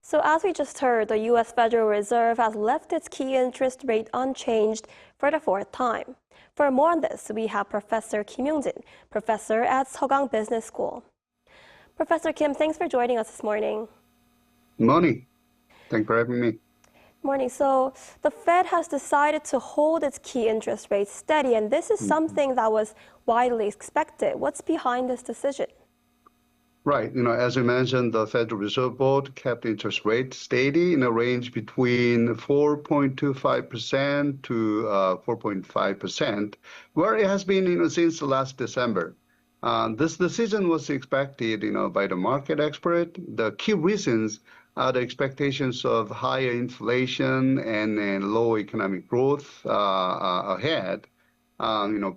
So as we just heard, the U.S. Federal Reserve has left its key interest rate unchanged for the fourth time. For more on this, we have Professor Kim Yong-Jin, professor at Sogang Business School. Professor Kim, thanks for joining us this morning. Good morning. Thanks for having me. Morning. So the Fed has decided to hold its key interest rate steady, and this is something that was widely expected. What's behind this decision? Right. As you mentioned, the Federal Reserve Board kept interest rate steady in a range between 4.25% to 4.5%, where it has been, since last December. This decision was expected, by the market expert. The key reasons are the expectations of higher inflation and low economic growth ahead.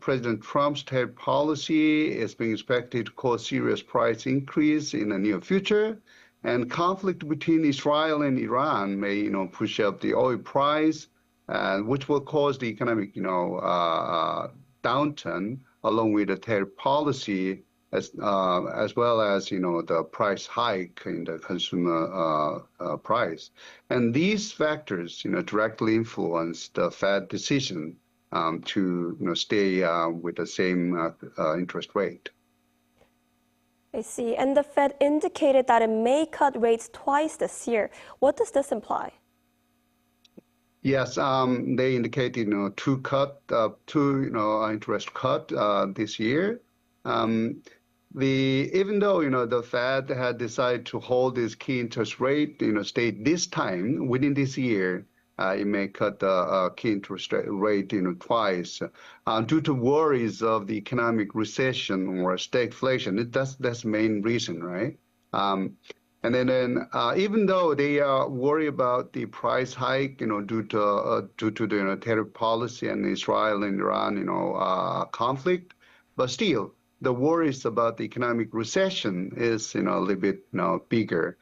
President Trump's tariff policy is being expected to cause serious price increase in the near future, and conflict between Israel and Iran may, push up the oil price, which will cause the economic, downturn, along with the tariff policy, as well as, the price hike in the consumer price. And these factors, directly influence the Fed decision to stay with the same interest rate. I see. And the Fed indicated that it may cut rates twice this year. What does this imply? Yes, they indicated two interest cut this year. Even though the Fed had decided to hold its key interest rate stay this time within this year, it may cut the key interest rate twice due to worries of the economic recession or stagflation. That's the main reason, right? And then even though they are worried about the price hike, due to the tariff policy and Israel and Iran, conflict, but still the worries about the economic recession is a little bit bigger.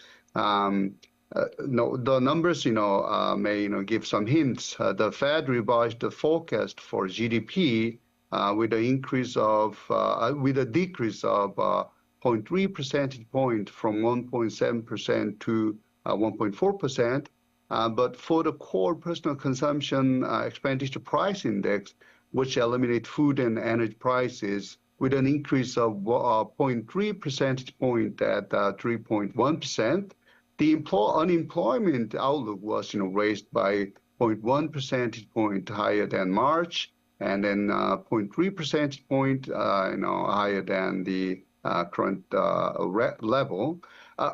The numbers, may, give some hints. The Fed revised the forecast for GDP with a decrease of 0.3 percentage point from 1.7% to 1.4%. But for the core personal consumption expenditure price index, which eliminates food and energy prices, with an increase of 0.3 percentage point at 3.1%. The unemployment outlook was, raised by 0.1 percentage point higher than March, and then 0.3 percentage point, higher than the current level.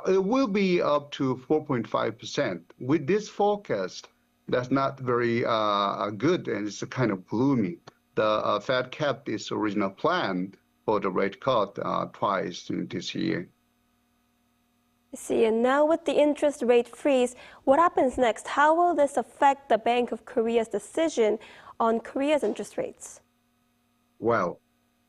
It will be up to 4.5%. With this forecast, that's not very good, and it's kind of gloomy. The Fed kept its original plan for the rate cut twice this year. I see. And now with the interest rate freeze, what happens next? How will this affect the Bank of Korea's decision on Korea's interest rates? Well,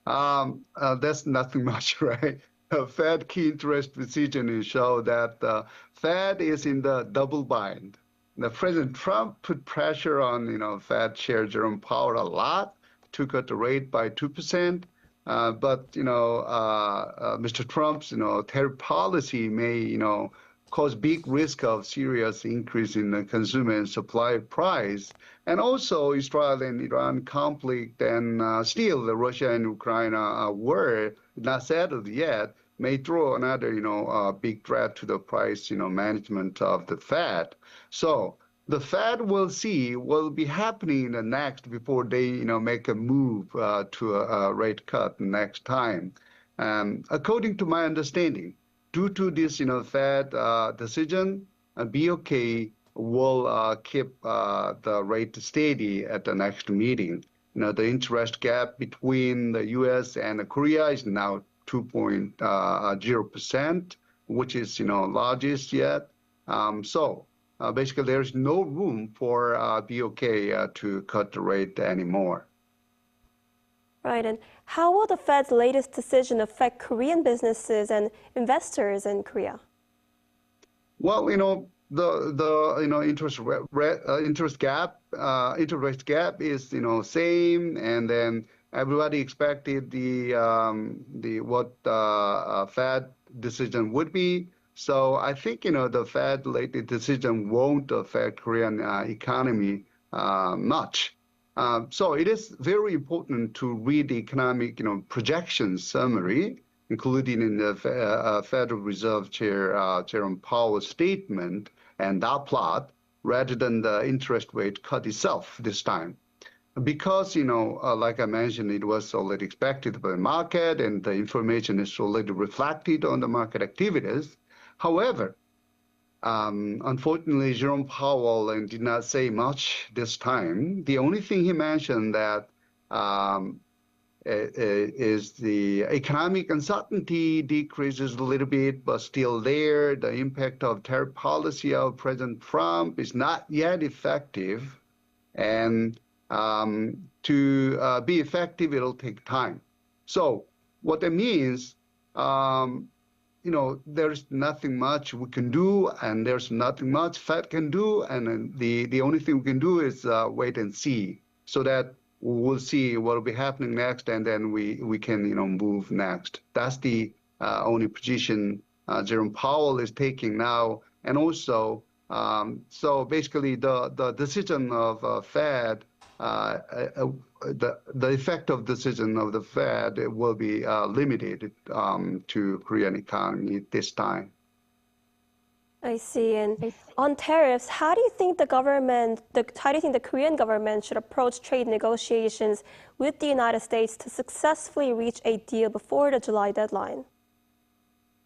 that's nothing much, right? The Fed key interest decision show that the Fed is in the double bind. The President Trump put pressure on, Fed Chair Jerome Powell a lot to cut the rate by 2%. But Mr. Trump's tariff policy may cause big risk of serious increase in the consumer and supply price, and also Israel and Iran conflict, and still the Russia and Ukraine war not settled yet, may throw another big threat to the price management of the Fed. So the Fed will see what will be happening in the next before they make a move to a rate cut next time. According to my understanding, due to this Fed decision, BOK will keep the rate steady at the next meeting. The interest gap between the U.S. and Korea is now 2.0%, which is largest yet. Basically, there's no room for BOK to cut the rate anymore. Right. And how will the Fed's latest decision affect Korean businesses and investors in Korea? Well, the interest rate gap is same, and then everybody expected the Fed decision would be. So I think, the Fed latest decision won't affect Korean economy much. So it is very important to read the economic, projection summary, including in the Federal Reserve Chair Jerome Powell's statement and dot plot, rather than the interest rate cut itself this time. Because, like I mentioned, it was already expected by the market and the information is already reflected on the market activities. However, unfortunately, Jerome Powell did not say much this time. The only thing he mentioned that is the economic uncertainty decreases a little bit, but still there. The impact of tariff policy of President Trump is not yet effective. And to be effective, it'll take time. So what that means, there's nothing much we can do, and there's nothing much Fed can do, and the only thing we can do is wait and see, so that we'll see what will be happening next, and then we can move next. That's the only position Jerome Powell is taking now, and also so basically the decision of Fed. The effect of decision of the Fed will be limited to Korean economy this time. I see. And on tariffs, how do you think the Korean government should approach trade negotiations with the United States to successfully reach a deal before the July deadline?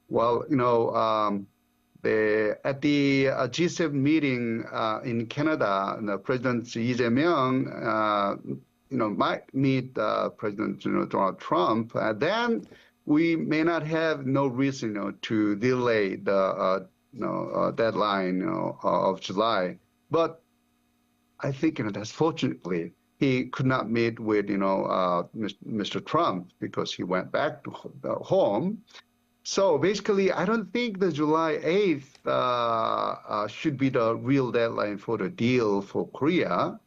Well, at the G7 meeting in Canada, President Lee Jae-myung, might meet President Donald Trump. Then we may not have no reason, to delay the deadline of July. But I think that's fortunately he could not meet with Mr. Trump because he went back to home. So basically, I don't think the July 8th should be the real deadline for the deal for Korea.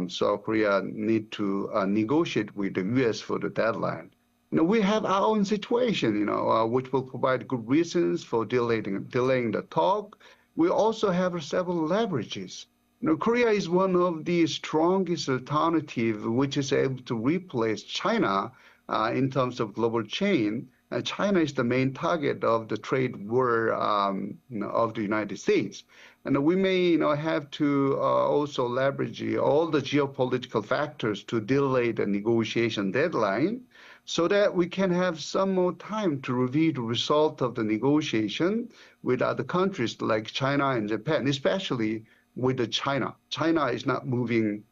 So Korea need to negotiate with the U.S. for the deadline. We have our own situation, which will provide good reasons for delaying the talk. We also have several leverages. Korea is one of the strongest alternatives, which is able to replace China in terms of global chain. China is the main target of the trade war of the United States. And we may have to also leverage all the geopolitical factors to delay the negotiation deadline so that we can have some more time to review the result of the negotiation with other countries like China and Japan, especially with China. China is not moving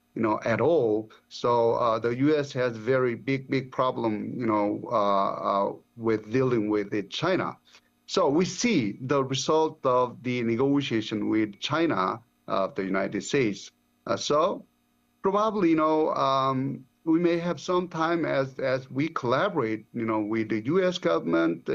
at all. So the U.S. has very big problem, with dealing with China. So we see the result of the negotiation with China of the United States. So probably, we may have some time as we collaborate, with the U.S. government,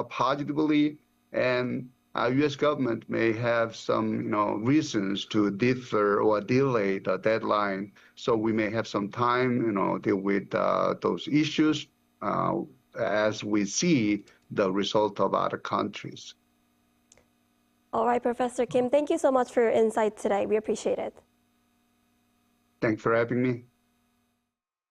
positively, and our U.S. government may have some, reasons to defer or delay the deadline. So we may have some time, deal with those issues as we see the result of other countries. All right, Professor Kim, thank you so much for your insight today. We appreciate it. Thanks for having me.